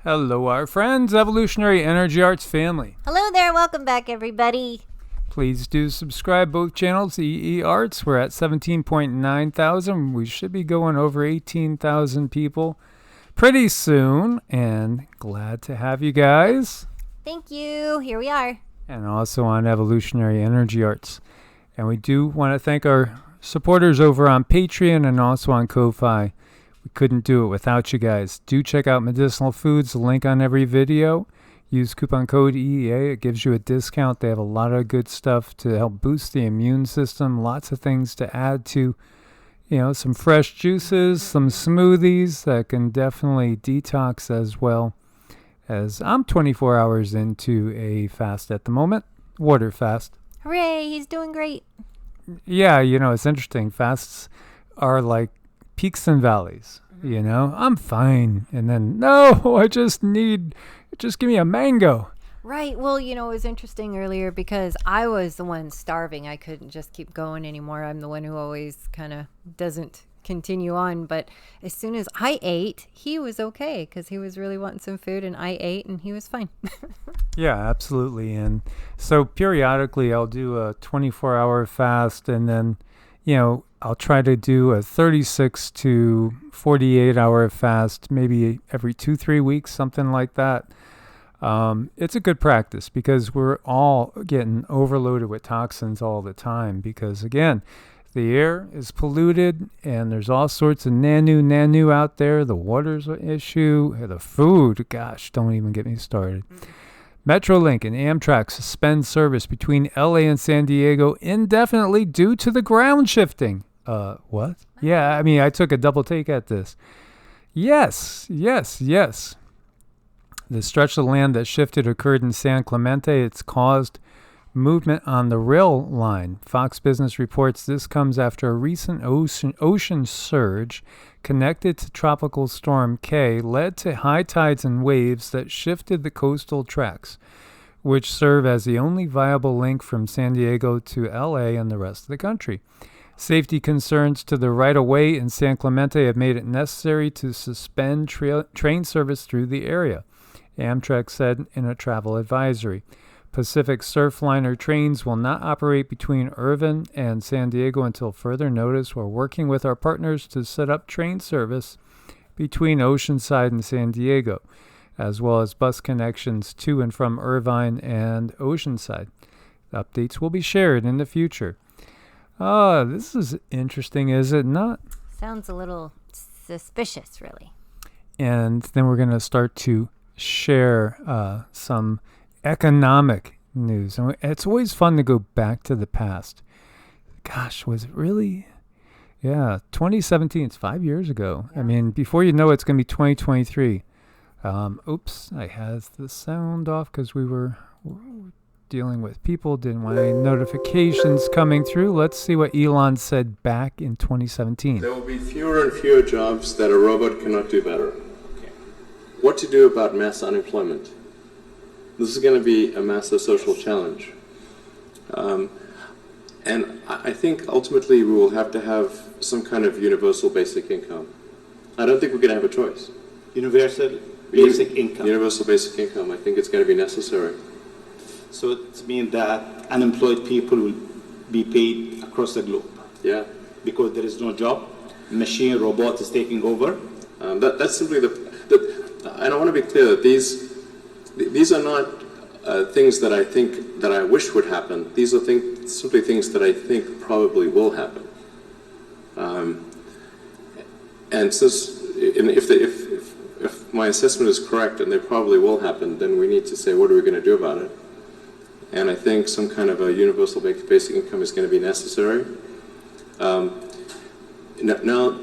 Hello, our friends, Evolutionary Energy Arts family. Hello there, welcome back, everybody. Please do subscribe both channels, EEARTS. We're at 17.9 thousand. We should be going over 18,000 people pretty soon, and glad to have you guys. Thank you. Here we are. And also on Evolutionary Energy Arts. And we do want to thank our supporters over on Patreon and also on Ko-Fi. We couldn't do it without you guys. Do check out Medicinal Foods, the link on every video. Use coupon code EEA. It gives you a discount. They have a lot of good stuff to help boost the immune system. Lots of things to add to, some fresh juices, some smoothies that can definitely detox as well. As I'm 24 hours into a fast at the moment, water fast. Hooray, he's doing great. Yeah, it's interesting. Fasts are like peaks and valleys, I'm fine. And then, no, just give me a mango. Right. Well, it was interesting earlier because I was the one starving. I couldn't just keep going anymore. I'm the one who always kind of doesn't continue on. But as soon as I ate, he was okay because he was really wanting some food, and I ate and he was fine. Yeah, absolutely. And so periodically I'll do a 24-hour fast, and then, I'll try to do a 36 to 48-hour fast, maybe every 2-3 weeks, something like that. It's a good practice because we're all getting overloaded with toxins all the time because, again, the air is polluted and there's all sorts of nanu out there. The water's an issue. The food, gosh, don't even get me started. Metrolink and Amtrak suspend service between LA and San Diego indefinitely due to the ground shifting. What? Yeah, I took a double take at this. Yes. The stretch of land that shifted occurred in San Clemente. It's caused movement on the rail line. Fox Business reports this comes after a recent ocean surge connected to Tropical Storm K led to high tides and waves that shifted the coastal tracks, which serve as the only viable link from San Diego to LA and the rest of the country. Safety concerns to the right-of-way in San Clemente have made it necessary to suspend train service through the area, Amtrak said in a travel advisory. Pacific Surfliner trains will not operate between Irvine and San Diego until further notice. We're working with our partners to set up train service between Oceanside and San Diego, as well as bus connections to and from Irvine and Oceanside. Updates will be shared in the future. This is interesting, is it not? Sounds a little suspicious, really. And then we're going to start to share some economic news. And it's always fun to go back to the past. Gosh, was it really? Yeah, 2017, it's 5 years ago. Yeah. Before you know it, it's going to be 2023. Oops, I had the sound off because we were dealing with people, didn't want any notifications coming through. Let's see what Elon said back in 2017. There will be fewer and fewer jobs that a robot cannot do better. Okay. What to do about mass unemployment? This is going to be a massive social challenge. And I think ultimately we will have to have some kind of universal basic income. I don't think we're going to have a choice. Universal basic income. Universal basic income. I think it's going to be necessary. So it means that unemployed people will be paid across the globe. Yeah. Because there is no job. Machine, robot is taking over. That's simply and I want to be clear that these are not things that I wish would happen. These are simply things that I think probably will happen. And since if my assessment is correct and they probably will happen, then we need to say, what are we going to do about it? And I think some kind of a universal basic income is going to be necessary. Now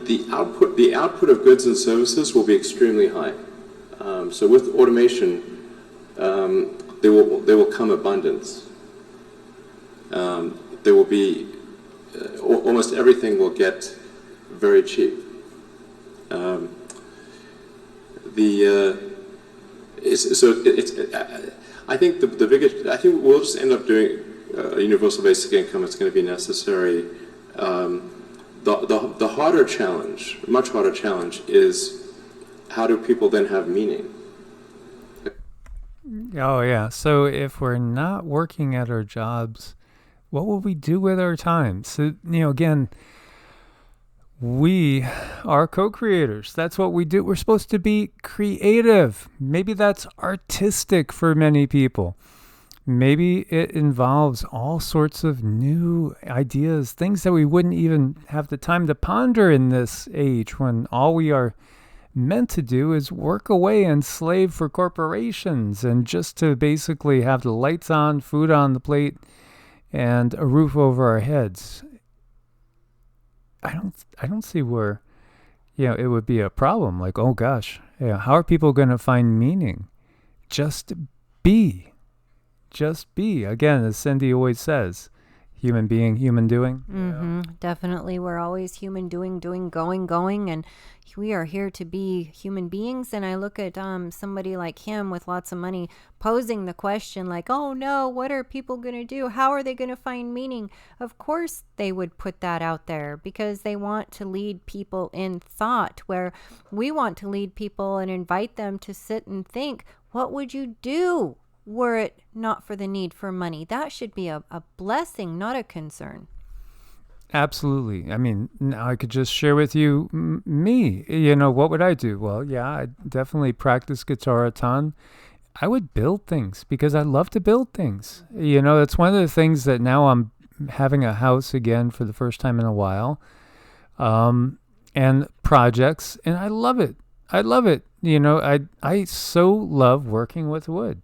the output of goods and services will be extremely high. So with automation, there will come abundance. There will be almost everything will get very cheap. I think I think we'll just end up doing a universal basic income. It's going to be necessary. The harder challenge, much harder challenge, is how do people then have meaning? Oh, yeah. So if we're not working at our jobs, what will we do with our time? So, again, we are co-creators. That's what we do. We're supposed to be creative. Maybe that's artistic for many people. Maybe it involves all sorts of new ideas, things that we wouldn't even have the time to ponder in this age when all we are meant to do is work away and slave for corporations and just to basically have the lights on, food on the plate, and a roof over our heads. I don't see where, it would be a problem. Like, oh gosh, how are people going to find meaning? Just be. Just be. Again, as Cindy always says, human being, human doing. Mm-hmm. Definitely. We're always human doing, going. And we are here to be human beings. And I look at somebody like him with lots of money posing the question like, oh no, what are people going to do? How are they going to find meaning? Of course they would put that out there because they want to lead people in thought, where we want to lead people and invite them to sit and think, what would you do were it not for the need for money? That should be a blessing, not a concern. Absolutely. I mean, now I could just share with you me. What would I do? Well, yeah, I definitely practice guitar a ton. I would build things because I love to build things. It's one of the things that now I'm having a house again for the first time in a while, and projects, and I love it. I love it. I so love working with wood.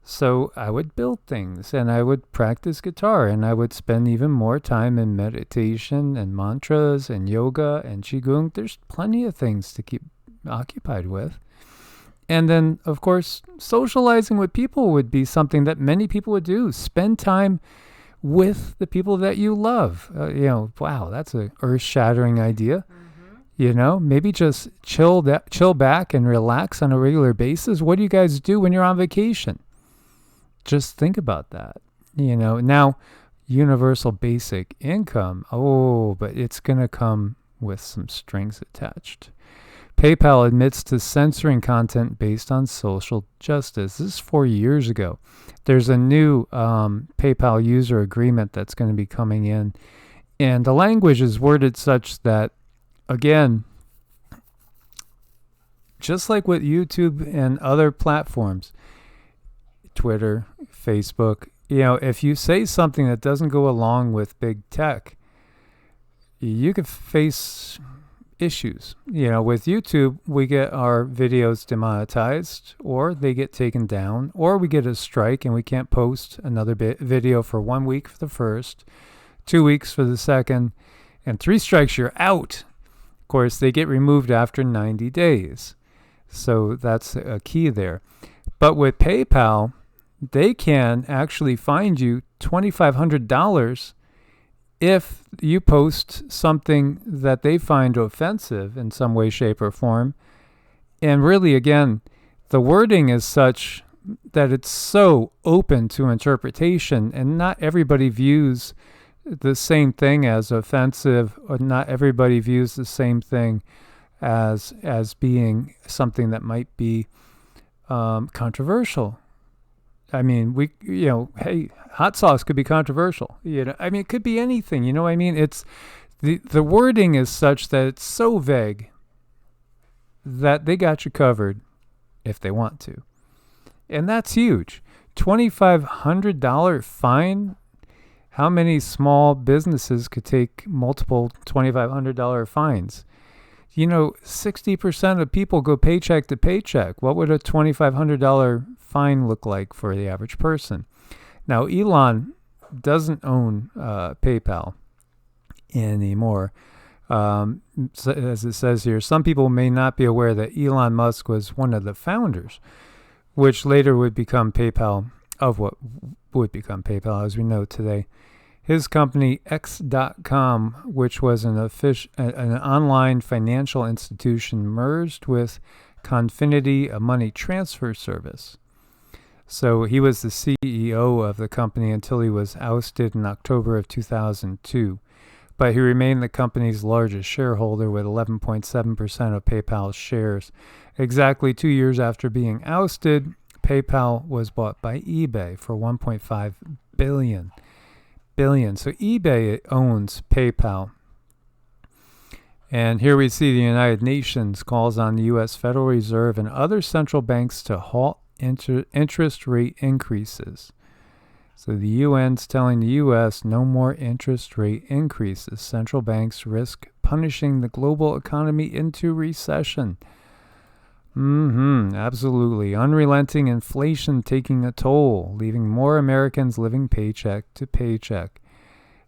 So I would build things and I would practice guitar and I would spend even more time in meditation and mantras and yoga and Qigong. There's plenty of things to keep occupied with. And then, of course, socializing with people would be something that many people would do. Spend time with the people that you love. Wow, that's an earth-shattering idea. Maybe just chill back and relax on a regular basis. What do you guys do when you're on vacation? Just think about that. Now, universal basic income. Oh, but it's going to come with some strings attached. PayPal admits to censoring content based on social justice. This is 4 years ago. There's a new PayPal user agreement that's going to be coming in. And the language is worded such that, again, just like with YouTube and other platforms, Twitter, Facebook, if you say something that doesn't go along with big tech, you could face issues. With YouTube, we get our videos demonetized, or they get taken down, or we get a strike and we can't post another video for 1 week for the first, 2 weeks for the second, and 3 strikes, you're out. Of course, they get removed after 90 days. So that's a key there. But with PayPal, they can actually fine you $2,500 if you post something that they find offensive in some way, shape, or form. And really, again, the wording is such that it's so open to interpretation, and not everybody views the same thing as offensive, or not everybody views the same thing as being something that might be controversial. I mean, hey, hot sauce could be controversial. It could be anything. It's the wording is such that it's so vague that they got you covered if they want to, and that's huge. $2,500 fine. How many small businesses could take multiple $2,500 fines? 60% of people go paycheck to paycheck. What would a $2,500 fine look like for the average person? Now, Elon doesn't own PayPal anymore. So as it says here, some people may not be aware that Elon Musk was one of the founders, which later would become PayPal, of what would become PayPal as we know today. His company, X.com, which was an online financial institution, merged with Confinity, a money transfer service. So he was the CEO of the company until he was ousted in October of 2002. But he remained the company's largest shareholder with 11.7% of PayPal's shares. Exactly 2 years after being ousted, PayPal was bought by eBay for 1.5 billion. So eBay owns PayPal. And here we see the United Nations calls on the U.S. Federal Reserve and other central banks to halt interest rate increases. So the UN's telling the U.S. no more interest rate increases. Central banks risk punishing the global economy into recession. Absolutely. Unrelenting inflation taking a toll, leaving more Americans living paycheck to paycheck.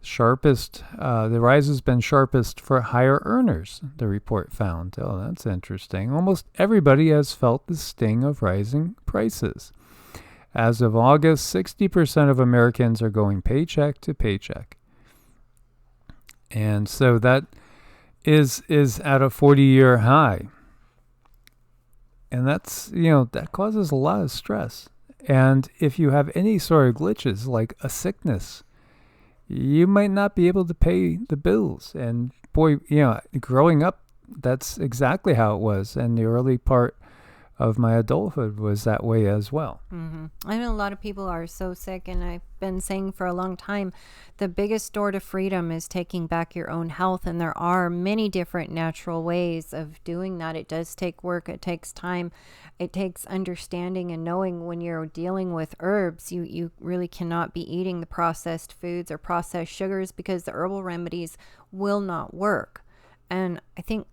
The rise has been sharpest for higher earners, the report found. Oh, that's interesting. Almost everybody has felt the sting of rising prices. As of August, 60% of Americans are going paycheck to paycheck. And so that is at a 40-year high. And that's, that causes a lot of stress. And if you have any sort of glitches, like a sickness, you might not be able to pay the bills. And boy, growing up, that's exactly how it was. And the early part of my adulthood was that way as well. I know a lot of people are so sick, and I've been saying for a long time, the biggest door to freedom is taking back your own health. And there are many different natural ways of doing that. It does take work. It takes time. It takes understanding and knowing when you're dealing with herbs, you really cannot be eating the processed foods or processed sugars, because the herbal remedies will not work. And I think,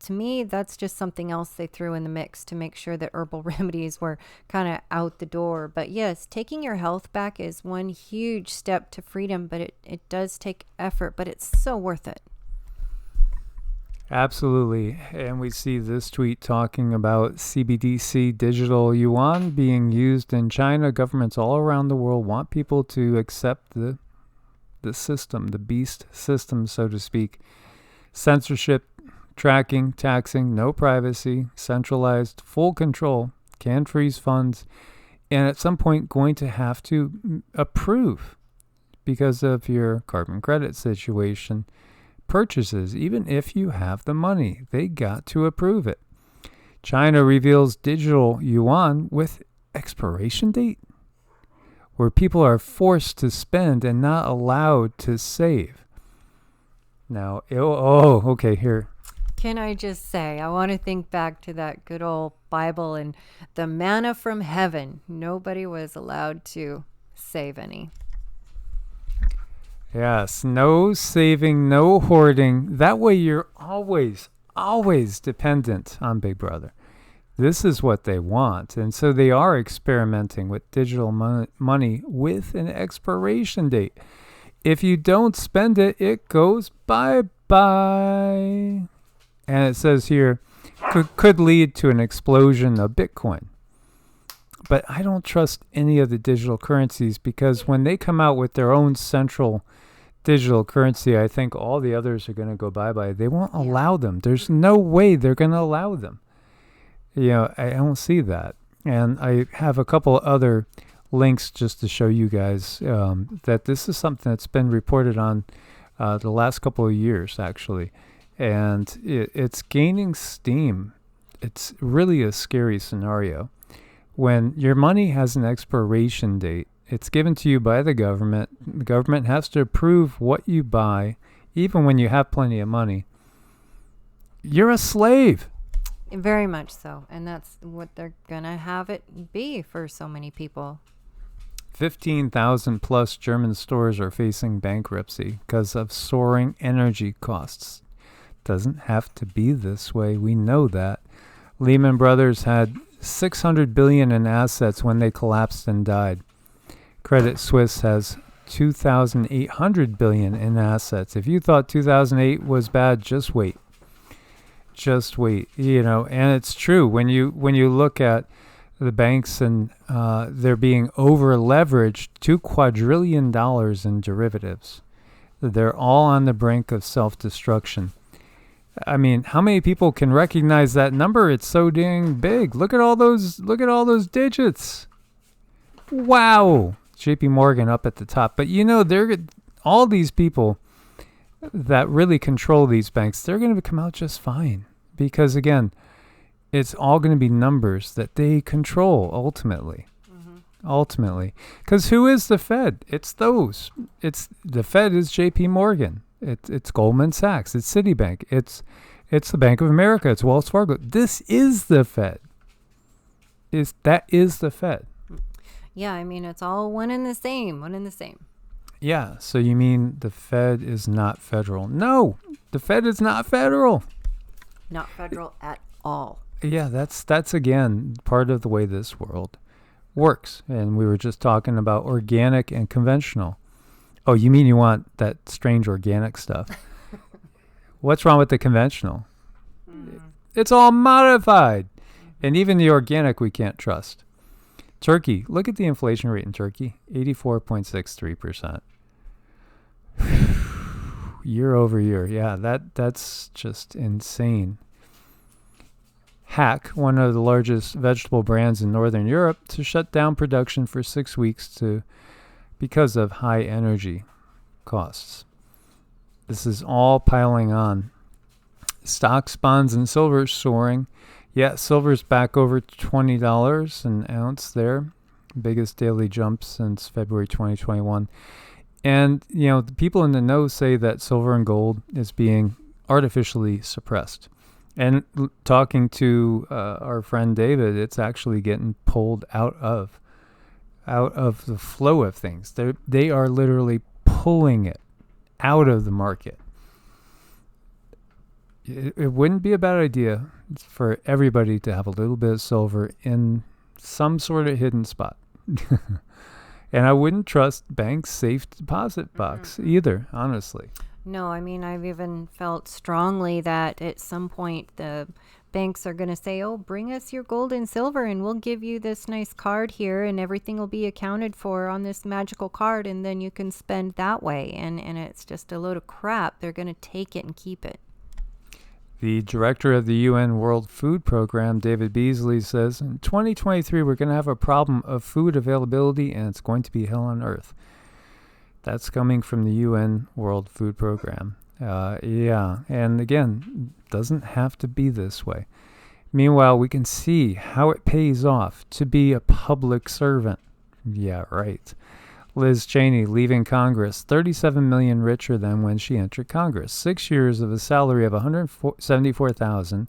to me, that's just something else they threw in the mix to make sure that herbal remedies were kind of out the door. But yes, taking your health back is one huge step to freedom, but it does take effort, but it's so worth it. Absolutely. And we see this tweet talking about CBDC digital yuan being used in China. Governments all around the world want people to accept the system, the beast system, so to speak. Censorship, tracking, taxing, no privacy, centralized, full control, can freeze funds, and at some point going to have to approve because of your carbon credit situation. Purchases, even if you have the money, they got to approve it. China reveals digital yuan with expiration date, where people are forced to spend and not allowed to save. Now, okay, here. Can I just say, I want to think back to that good old Bible and the manna from heaven. Nobody was allowed to save any. Yes, no saving, no hoarding. That way you're always dependent on Big Brother. This is what they want. And so they are experimenting with digital money with an expiration date. If you don't spend it, it goes bye-bye. And it says here, could lead to an explosion of Bitcoin. But I don't trust any of the digital currencies, because when they come out with their own central digital currency, I think all the others are going to go bye-bye. They won't allow them. There's no way they're going to allow them. I don't see that. And I have a couple other links just to show you guys that this is something that's been reported on the last couple of years, actually. And it's gaining steam. It's really a scary scenario. When your money has an expiration date, it's given to you by the government. The government has to approve what you buy, even when you have plenty of money. You're a slave. Very much so. And that's what they're going to have it be for so many people. 15,000 plus German stores are facing bankruptcy because of soaring energy costs. Doesn't have to be this way. We know that. Lehman Brothers had $600 billion in assets when they collapsed and died. Credit Suisse has $2,800 billion in assets. If you thought 2008 was bad, just wait. Just wait. And it's true when you look at the banks and they're being over leveraged, $2 quadrillion in derivatives. They're all on the brink of self-destruction. I mean, how many people can recognize that number? It's so dang big. Look at all those digits. Wow. JP Morgan up at the top. But they're all these people that really control these banks, they're going to come out just fine. Because again, it's all going to be numbers that they control ultimately. Ultimately. Because who is the Fed? It's those. The Fed is JP Morgan. It's Goldman Sachs. It's Citibank. It's the Bank of America. It's Wells Fargo. This is the Fed. That is the Fed. Yeah, I mean, it's all one and the same. Yeah, so you mean the Fed is not federal? No, the Fed is not federal. Not federal at all. Yeah, that's again part of the way this world works. And we were just talking about organic and conventional. Oh, you mean you want that strange organic stuff? What's wrong with the conventional? It's all modified. And even the organic we can't trust. Turkey, look at the inflation rate in Turkey, 84.63%. Year over year. Yeah, that's just insane. Hack, one of the largest vegetable brands in Northern Europe, to shut down production for 6 weeks because of high energy costs. This is all piling on. Stocks, bonds, and silver soaring. Yeah, silver's back over $20 an ounce there. Biggest daily jump since February 2021. And, the people in the know say that silver and gold is being artificially suppressed. And talking to our friend David, it's actually getting pulled out of the flow of things. They are literally pulling it out of the market. It wouldn't be a bad idea for everybody to have a little bit of silver in some sort of hidden spot. And I wouldn't trust banks' safe deposit box either, honestly. No, I mean, I've even felt strongly that at some point the banks are going to say, oh, bring us your gold and silver and we'll give you this nice card here and everything will be accounted for on this magical card and then you can spend that way. And it's just a load of crap. They're going to take it and keep it. The director of the UN World Food Program, David Beasley, says, in 2023, we're going to have a problem of food availability, and it's going to be hell on earth. That's coming from the UN World Food Program. Yeah, and again, it doesn't have to be this way. Meanwhile, we can see how it pays off to be a public servant. Yeah, right. Liz Cheney leaving Congress, $37 million richer than when she entered Congress. 6 years of a salary of $174,000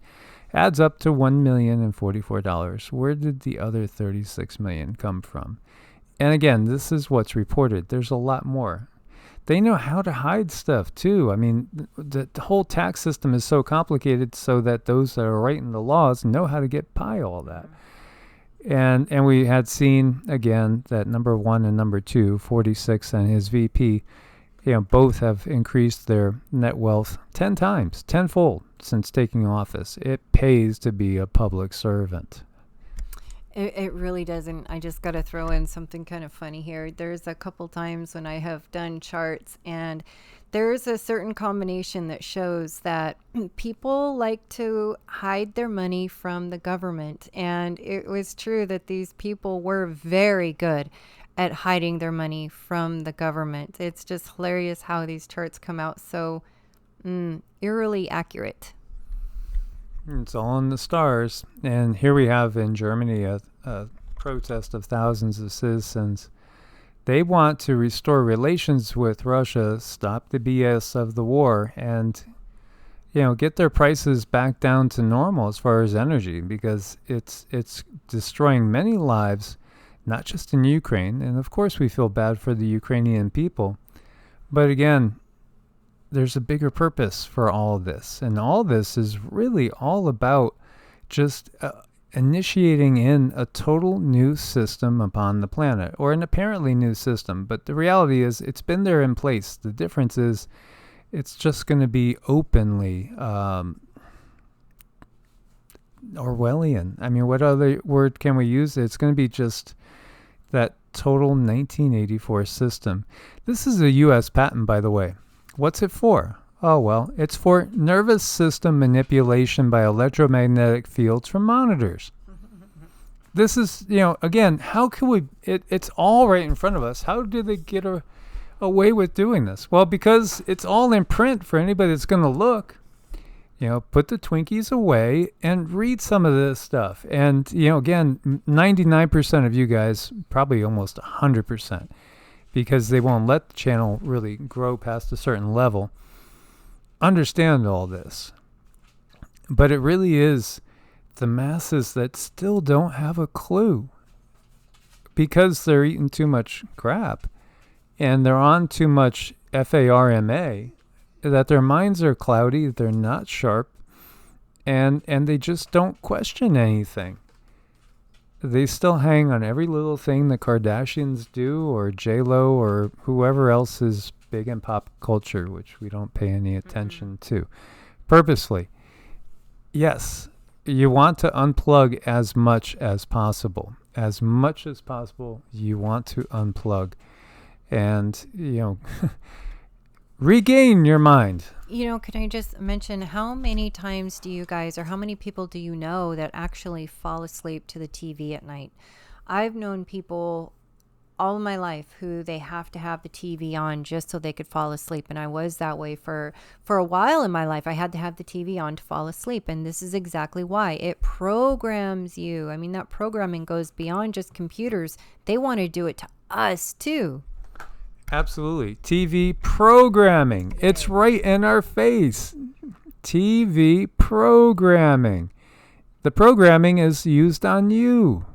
adds up to $1,044. Where did the other $36 million come from? And again, this is what's reported. There's a lot more. They know how to hide stuff too. I mean, the whole tax system is so complicated so that those that are writing the laws know how to get by all that. And we had seen, again, that number 1 and number 2, 46 and his VP, both have increased their net wealth 10 times, tenfold since taking office. It pays to be a public servant. It really doesn't. I just got to throw in something kind of funny here. There's a couple times when I have done charts and there's a certain combination that shows that people like to hide their money from the government. And it was true that these people were very good at hiding their money from the government. It's just hilarious how these charts come out so eerily accurate. It's all in the stars. And here we have in Germany a protest of thousands of citizens. They want to restore relations with Russia, stop the BS of the war, and get their prices back down to normal as far as energy, because it's destroying many lives, not just in Ukraine. And of course we feel bad for the Ukrainian people. But again, there's a bigger purpose for all of this. And all this is really all about just initiating in a total new system upon the planet, or an apparently new system. But the reality is it's been there in place. The difference is it's just going to be openly Orwellian. I mean, what other word can we use? It's going to be just that total 1984 system. This is a U.S. patent, by the way. What's it for? Oh, well, it's for nervous system manipulation by electromagnetic fields from monitors. This is, again, how can we, it's all right in front of us. How do they get away with doing this? Well, because it's all in print for anybody that's going to look. Put the Twinkies away and read some of this stuff. And, again, 99% of you guys, probably almost 100%, because they won't let the channel really grow past a certain level, understand all this. But it really is the masses that still don't have a clue because they're eating too much crap and they're on too much FARMA, that their minds are cloudy, they're not sharp, and they just don't question anything. They still hang on every little thing the Kardashians do, or J-Lo, or whoever else is big in pop culture, which we don't pay any attention to. Purposely. Yes, you want to unplug as much as possible. As much as possible, you want to unplug. And, regain your mind. Can I just mention, how many times do you guys, or how many people do you know that actually fall asleep to the TV at night? I've known people all my life who they have to have the TV on just so they could fall asleep. And I was that way for a while in my life. I had to have the TV on to fall asleep. And this is exactly why. It programs you. I mean, that programming goes beyond just computers. They want to do it to us too. Absolutely. TV programming. It's right in our face. TV programming. The programming is used on you.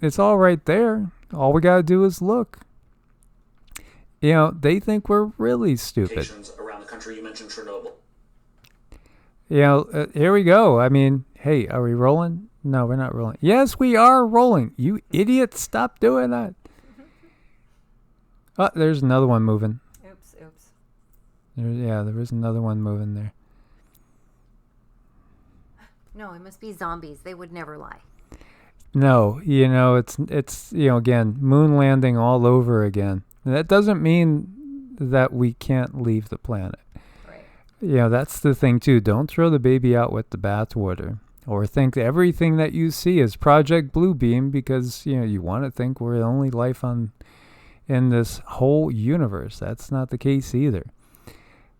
It's all right there. All we got to do is look. They think we're really stupid. Around the country, you mentioned Chernobyl. Here we go. I mean, hey, are we rolling? No, we're not rolling. Yes, we are rolling. You idiots, stop doing that. Oh, there's another one moving. Oops. There is another one moving there. No, it must be zombies. They would never lie. No, it's again, moon landing all over again. That doesn't mean that we can't leave the planet. Right. That's the thing too. Don't throw the baby out with the bathwater. Or think everything that you see is Project Bluebeam because, you want to think we're the only life in this whole universe. That's not the case either.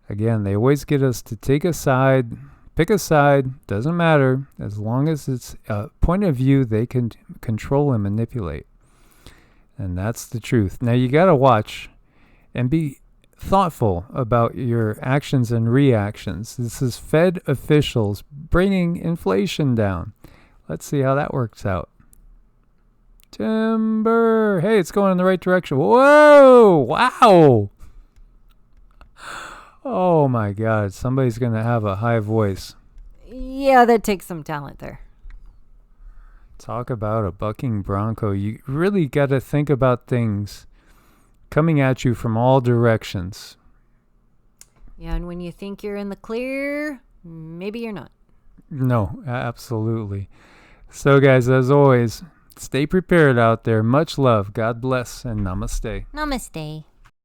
Again, they always get us to pick a side, doesn't matter, as long as it's a point of view they can control and manipulate. And that's the truth. Now, you got to watch and be thoughtful about your actions and reactions. This is Fed officials bringing inflation down. Let's see how that works out. Timber. Hey, it's going in the right direction. Whoa! Wow! Oh my God, somebody's going to have a high voice. Yeah, that takes some talent there. Talk about a bucking bronco. You really got to think about things coming at you from all directions. Yeah, and when you think you're in the clear, maybe you're not. No, absolutely. So, guys, as always, stay prepared out there. Much love. God bless and namaste. Namaste.